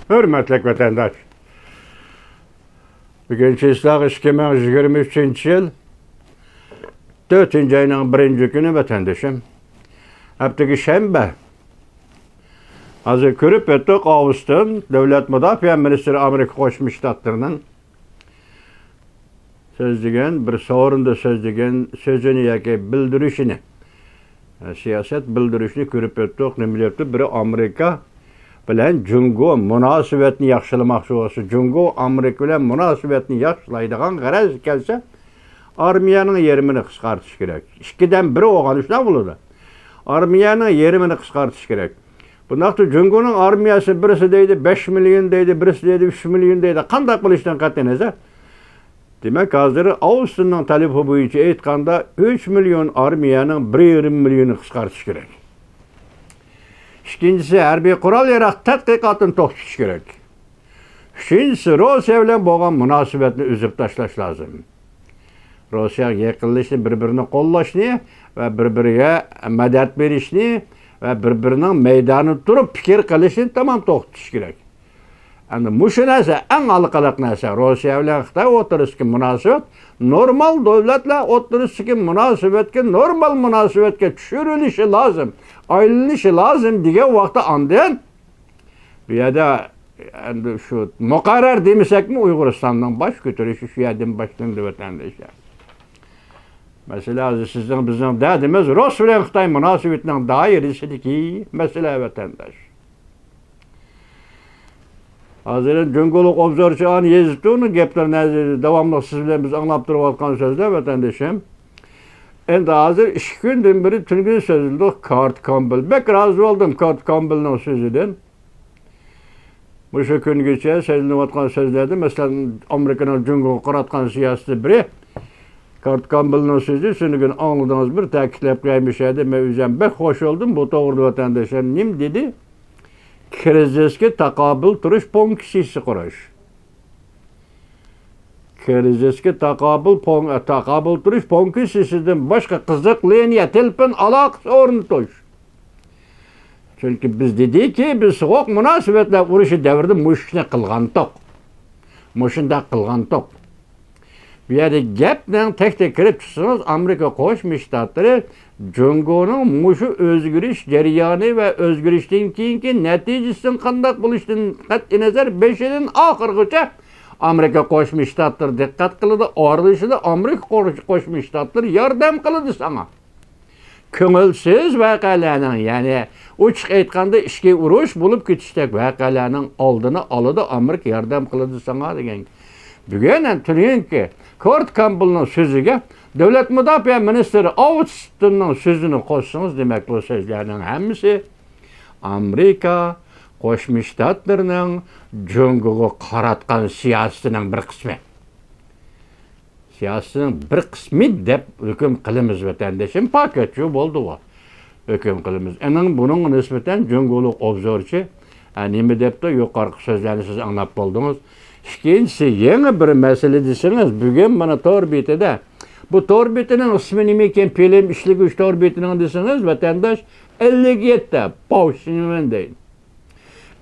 Hürmetlik vatandaş. Bugünkü ıslaq 2023 yıl 4. ayının 1. günü vatandaşım. Hepteki şembe. Hazır körüp ettik Ağustos Devlet Müdafiə Ministri Amerika Qoşmuş Ştatlarının bir sorunda sözünü yaki bildirişini siyaset bildirişini körüp ettik. Nemilepti biri Amerika bilen Jungo münasibetini yaxşılamak olsa Jungo Amerika bilen münasibetini yaxşılaydigan garaz gelse armiyanın yerimini kıskartış gerek. İkiden biri oğan üçten buludu. Armiyanın yerimini kıskartış gerek. Bundaqda Jungo'nun armiyası birisi deydi 5 milyon deydi, birisi deydi 3 milyon deydi. Qanday qilishdan qat'iy nazar. Demek hazır Ağustos'un talebi boyunca aytganda 3 milyon armiyanın 1,5 milyonu kıskartış gerek. İkincisi harbiy qural yaraq tadqiqotini to'xtatish kerak. Üçüncüsü Rossiya bilan bo'lgan munosabatni uzib tashlash lozim. Rossiya yaqinlashni, bir-birini qo'llashni va bir-biriga madad berishni va bir-birining maydonida turib fikr qilishni tamam to'xtatish kerak. Endi mushu narsa eng aloqaliq narsa. Rossiya bilan Xitoy o'rtasidagi munosabat normal davlatlar o'rtasidagi munosabatga normal munosabatga tushirilishi lozim. Ayrılışı lazım degan vaqtda ondan bu yerda endi shu muqarrar demasakmi Uyg'uristondan bosh ko'tarishi shu yerdan boshlandi vatandoshlar. Mesela sizin bizim derdimiz Rus bilan Xitoy munosabatning doirasidagi masala vatandosh. Hazır Jungoluk obzorchi an yezituni gaplarni davomli siz bilan biz anglab turayotgan so'zlar vatandoshim. Endi hazır 2 gündür beri tülgün sözüldü Kurt Campbell. Bek razı oldum Kurt Campbell'ın sözüden. Bu şu gün geçe sözlüvatkan sözlerdi. Mesela Amerika'nın Jungo'yu qaratkan siyaseti biri. Kurt Campbell'ın sözü şunu gün anladığınız bir takitlep gelmiş edi. Ben üzem bek hoş oldum. Bu doğru vatandaşlar nim dedi? Krizis'e takabül turuş ponksisi kuruş. Krizis'e takabül turuş ponkisisinden başka kızıklığın telpin alakası ornutuş. Çünkü biz dedik ki biz soğuk münasebetler uruşu devirde muşne kılgan tok. Muşunda kılgan tok. Bir yerde gapten tek kirip çıksınız Amerika Qo'shma Shtatlari Jungo'nun muşu özgürüş jarayoni ve özgürüşten keyinki neticesinin qanday bo'lishdan qat'iy nazar 5 yilin oxirigacha Amerika Qo'shma Shtatlari diqqat qiladi, ayrılışida Amerika Qo'shma Shtatlari yordam qiladi sana. Ko'ngilsiz voqealarning, ya'ni ochiq aytganda ishga urush bo'lib ketishdek voqealarning oldini oladi, Amerika yordam qiladi sana degan. Bugun turingki, Kurt Campbell'ning so'ziga Davlat Müdafiə Ministri Austin'ning sözünü qo'shsangiz, demak bu so'zlarning hammasi Amerika Qo'shma Shtatlarining Jungo'ga qaratgan siyosatining bir qismi. Siyosatining bir qismi deb hukm qilamiz vatandoshim, paketchi bo'ldi bu. Hukm qilamiz. Ening buning nisbatan Jungo'lik obzorchi nima debdi yuqorqi so'zlarni siz anglab bo'ldingiz. İkincisi yeni bir mesele deseniz bugün bana torbitede bu torbitenin ismi nima ekan film ishlik 3 torbitinin deseniz vatandaş 57'te Pavşinmen deyin.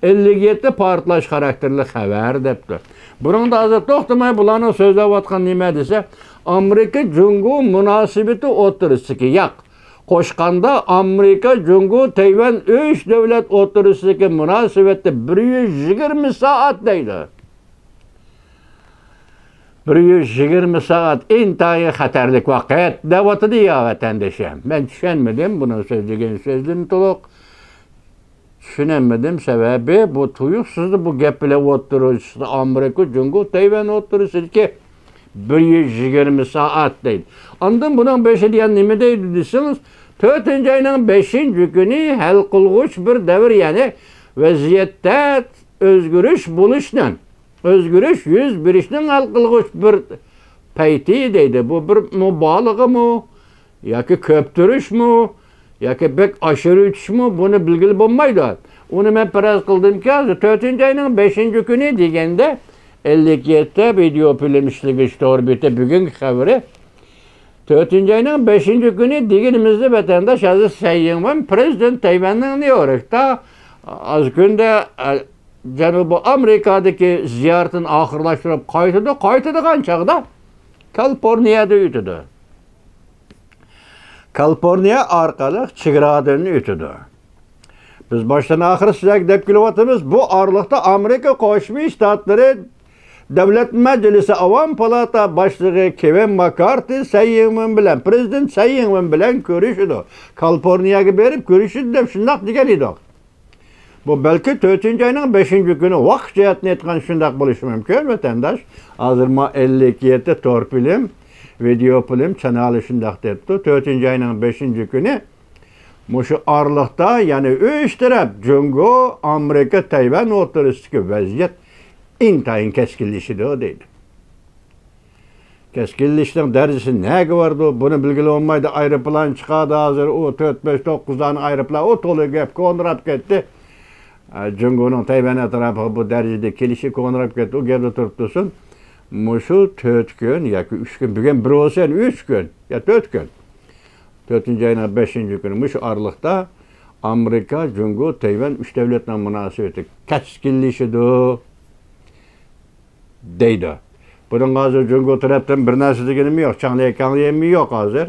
57'te partlaş karakterli xabar debdi. Bunun da hazır to'xtamay bularni so'zlayotgan nima desa Amerika Jungo munosabati o'rtasidagi yo'q. Qo'shganda Amerika Jungo Tayvan 3 davlat o'rtasidagi munosabatda 120 soat deydi. 120 saat intayi xatarlik vaqt davati deya vatandaşım. Ben tushunmadim buni so'zlagan so'zini to'liq tushunmadim. Sebebi bu tuyuqsiz bu gap bilan o'tirishdi. Amerika Jungo Tayvan o'tirishdi 120 saat deydi. Ondan bunun 5'i degan nima deydi deseniz 4. ayının 5. günü hal qilg'uch bir davr, ya'ni vaziyatda o'zgarish bo'lishdan özgürüş yüz bir işinin hal qilg'uch bir payti deydi. Bu bir mübalağı mı? Yoki köptürüş mü? Yoki bek aşırı uçuş mu? Bunu bilgili bo'lmaydi. Onu ben faraz qildimki 4. ayının 5. günü deganda 57'te video film işligi torbite bugün xabari 4. ayının 5. günü deganimizda vatandaş hazır sayınman Prezident Tayvan'ın New York'ta az günde Janubi Amerikadagi ziyoratini oxirlashtirib qaytadigan chaqda Kaliforniyada o'tadi. Kaliforniya orqali chegaradan o'tadi. Biz boshdan oxir sizlarga deb kelyapmiz, bu oraliqda Amerika Qo'shma Shtatlari Davlat Majlisi Avam Palata boshlig'i Kevin McCarthy Sayingman bilan, prezident Sayingman bilan ko'rishdi. Kaliforniyaga berib ko'rishdi deb shundaq degan edi. Bu belki 4-oyning 5-kuni vaqt jihatini aytgan shundaq bo'lishi mumkin vatandosh. Hozir ma 52 torpilim, video film kanali shundaq debdi. 4-oyning 5-kuni mushu oraliqda, ya'ni 3 taraf Jungo, Amerika, Tayvan o'rtasidagi vaziyat intayin keskinleşidi deydi. Keskinleştiğin derecesi neye vardı? Bunu bilgili olmaydı. Aeroplan çıkardı hazır. O 4-5-9 tane aeroplan o tolu gep konrap gitti. Jungo'nun Tayvan tarafı bu derecede kelişi konrap gitti. O geldi turptusun. Muşu 4 gün, ya 3 gün. Bugün bir olsa 3 gün, ya 4 gün. 4. ayının 5. günü muş aralıkta Amerika, Jungo, Tayvan 3 devletle münasebeti keskinleşidi deydi. Bunun hazır Jungo taraftan bir narsa degenim yok. Çanlayemi yok hazır.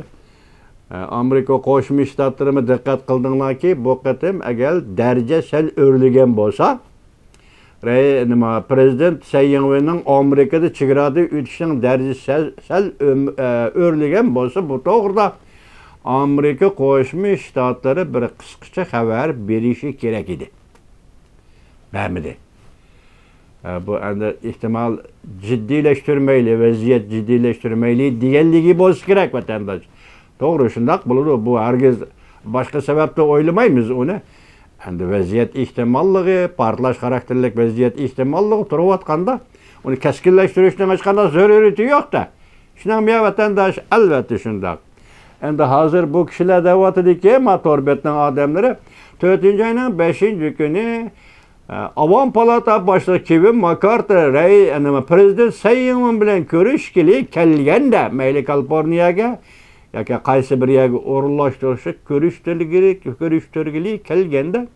Amerika Qo'shma Shtatlarına dikkat kıldığınlar ki bu qatim eğer derece sel örlügen bolsa prezident Sayingman'ın Amerika'da chegarada o'tishning derecesi sel örlügen bolsa bu to'g'rida Amerika Qo'shma Shtatlari bir qisqacha xabar berishi kerak edi. Ba'midi. Bu endi ihtimal jiddiyleştirmeyli, vaziyet jiddiyleştirmeyli deganligi bo'lsa kerak vatandosh. To'g'ri shundaq bo'ladi. Bu hargiz boshqa sababda o'ylamaymiz uni. Endi vaziyat ihtimollig'i, portlash xarakterlik vaziyat ihtimollig'i turayotganda uni keskinlashtirishning hech qanday zaruriyati yo'q-da. Shunday vatandosh albatta shundaq. Endi hozir bu kishilar deyotadiki, motorbetning odamlari 4-oyning 5-kuni Avam Palata boshlig'i Kevin McCarthy prezident Sayingman bilan ko'rishgili kelganda, mayli Kaliforniyaga yoki qaysi bir yerga o'rinlashtirishi ko'rishtirgili kelganda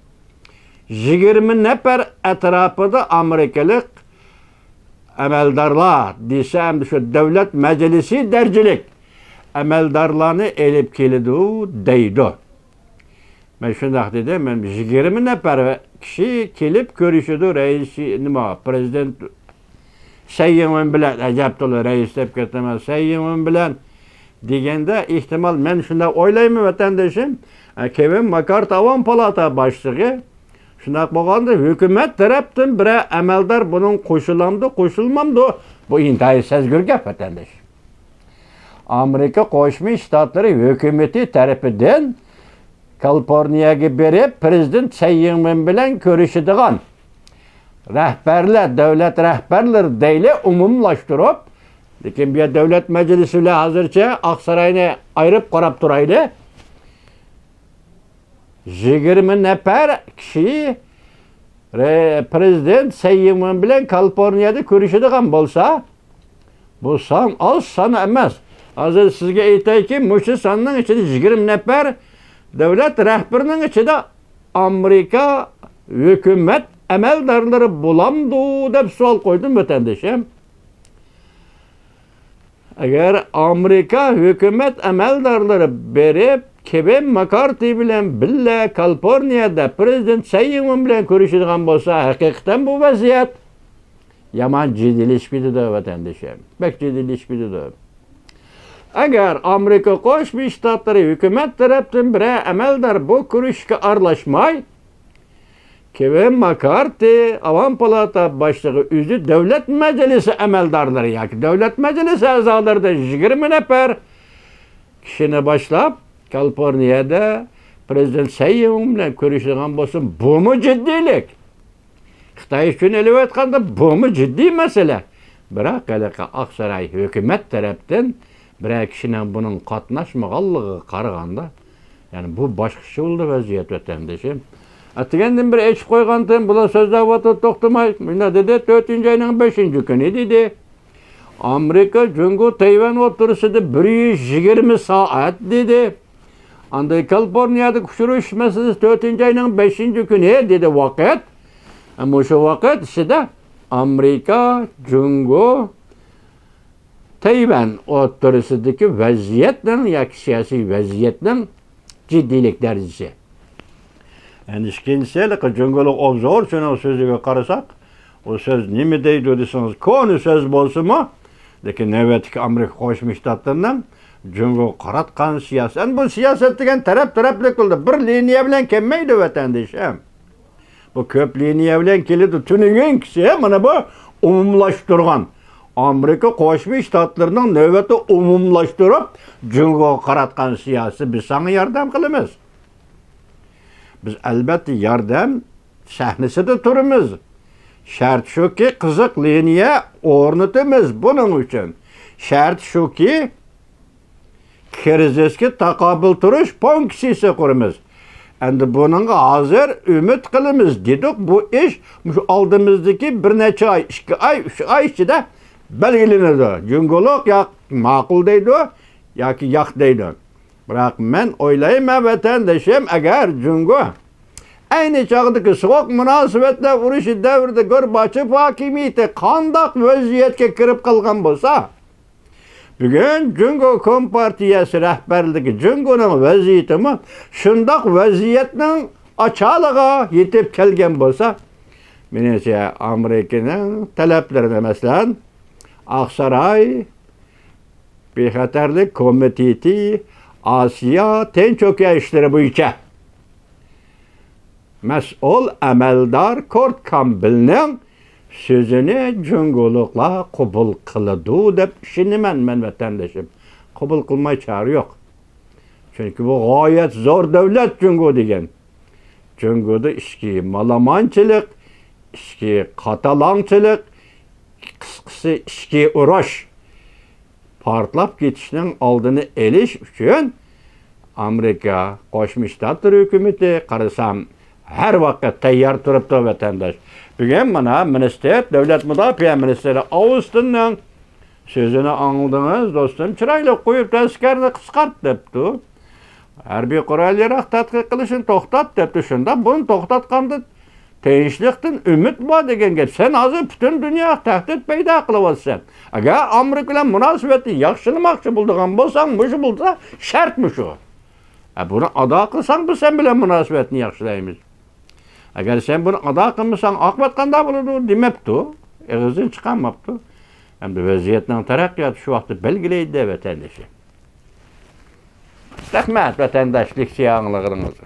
20 nafar atrofida amerikalik amaldorlar desa ham shu davlat majlisi darajalik amaldorlarni elib keldi deydi. Ben shundaq dedim, men 20 nafar kishi kelib ko'rishdi raisi prezident Sayingman bilan, ajabto'la rais deb ketaman, Sayingman bilan deganda ehtimol men shunday o'ylayman vatandoshim, Kevin McCarthy Avam Palata boshlig'i shunday bo'lganda hukumat tarafdan bir amaldor bunun qo'shilmamdi. Bu intayin sezgir gap vatandosh. Amerika Qo'shma Shtatlari hukumati tarafidan Kaliforniyaga berib prezident Sayingman bilan ko'rishadigan rahbarlar, davlat rahbarlari deyli umumlashtirib, lekin bu davlat majlisi bilan hozircha Oqsaroyni ayirib qarab turayli. 20 nafar kishi prezident Sayingman bilan Kaliforniyada ko'rishadigan bo'lsa, bu son oz son emas. Hozir sizga aytayki, mushu sonning ichida 20 nafar davlat rahbarining ichida Amerika hukumat amaldorlari bo'lamdi deb savol qo'ydim vatandoshim. Agar Amerika hukumat amaldorlari berib Kevin McCarthy bilan billa Kaliforniyada prezident Sayingman bilan ko'rishadigan bo'lsa, haqiqatan bu vaziyat yomon jiddiyleşmedi vatandoshim. Bak jiddiyleşmedi. Agar Amerika Qo'shma Shtatlari hukumat tarafdan bir amaldor bu ko'rishga aralashmay, Kevin McCarthy Avam Palata boshlig'i o'zi davlat majlisi amaldorlari yoki davlat majlisi a'zolaridan 20 nafar kishini boshlab Kaliforniyada prezident Sayingman bilan ko'rishadigan bo'lsa, bu mu jiddiylik? Xitoy uchun aytganda bu mu jiddiy masala? Biroq Oqsaroy hukumat tarafdan bir kishinin bunun qatnaşmaganlığı qaraganda, yani bu başqacha bo'ldi vaziyat vatandoshim. Atgandan bir aytib qo'ygandim, bular so'zlab to'xtamay, mana dedi 4-oyning 5-kuni dedi. Amerika Jungo Tayvan o'rtasida 120 soat dedi. Anda Kaliforniyada uçuruş meselesi 4-oyning 5-kuni dedi vaqt. Ama şu vakit içinde Amerika, Cungo, Tayvan o'rtasidagi vaziyatning yoki siyosiy vaziyatning ciddiylik derecesi. Endi ikkinchisi Cungolik obzor şunun so'ziga qarasak, o söz nima deydi deseniz, konu söz bo'lsa-mu, lekin navbatdagi Amerika Qo'shma Shtatlarining Cungo qaratgan siyoset, bu siyoset degan taraf-tarafli qildi. Bir liniya bilan kelmaydi vatandoshim. Bu ko'p liniya bilan keladi. Tuningen kisi mana bu umumlashtirgan. Amerika Qo'shma Shtatlarining navbatda umumlashtirib Cungo qaratgan siyoset biz sana yordam qilamiz. Biz albatta yordam sahnasida turamiz. Şart shuki qiziq liniya o'rnatamiz buning uchun. Shart shuki krizisga taqobil turish funksiyasi quramiz. Endi buningga hozir umid qilamiz dedik. Bu ish oldimizdagi bir necha oy, 2 oy, 3 oy ichida belgilanadi. Cungoluk yoq ma'qul deydi yoki yo'q deydi. Biroq men o'ylayman vatandoshim, agar Cungo aynı çağdaki soğuk münasebetler urushi davrida Gorbachev hokimiyati qandaq vaziyatga kirib qolgan bo'lsa, bugun Cungo Kompartiyasi rahbarligi Cungoning vaziyatimi shundoq vaziyatning ochaliga yetib kelgan bo'lsa, menimcha Amerikaning talablarini masalan Aqsaray Bexatarlik komiteti Asiya tinch okean ishlari bo'yicha mas'ul amaldor Kurt Campbellning sözünü Cungoluklar qabul qiladi deb ishonaman men vatandoshim. Qabul qilmay chora yo'q. Chunki bu g'oyat zo'r davlat Cungo degan. Cungoda ichki malamanchilik, ichki qatalanchilik, qisqasi ichki urush portlab ketishning oldini olish uchun Amerika Qo'shma Shtatlar hukumati qarasam her vaqt tayyor turibdi vatandosh. Bugun mana minister, davlat mudofaa ministri Austinning sözünü angladingiz do'stim, chiroyli qo'yib taskarni qisqart debdi. Harbiy qurollar tadqiq qilishini to'xtat debdi. Shunda buni to'xtatganda tinchlikdan umid bor degan gap. Sen hozir butun dunyo tahdid paydo qilyapsan. Agar Amerika bilan munosabatni yaxshilamoqchi bo'lgan bo'lsang, shu bo'lsa shartmi shu? Buni ado qilsang biz sen bilan munosabatni yaxshilaymiz. Agar sen bunu ado qilmasang, oqibat qanday bo'ladi demabdi. Og'zidan chiqarmabdi. Endi vaziyatning taraqqiyoti shu vaqtda belgilaydi vatandoshlar. Rahmat vatandoshlik siyonlig'ingiz.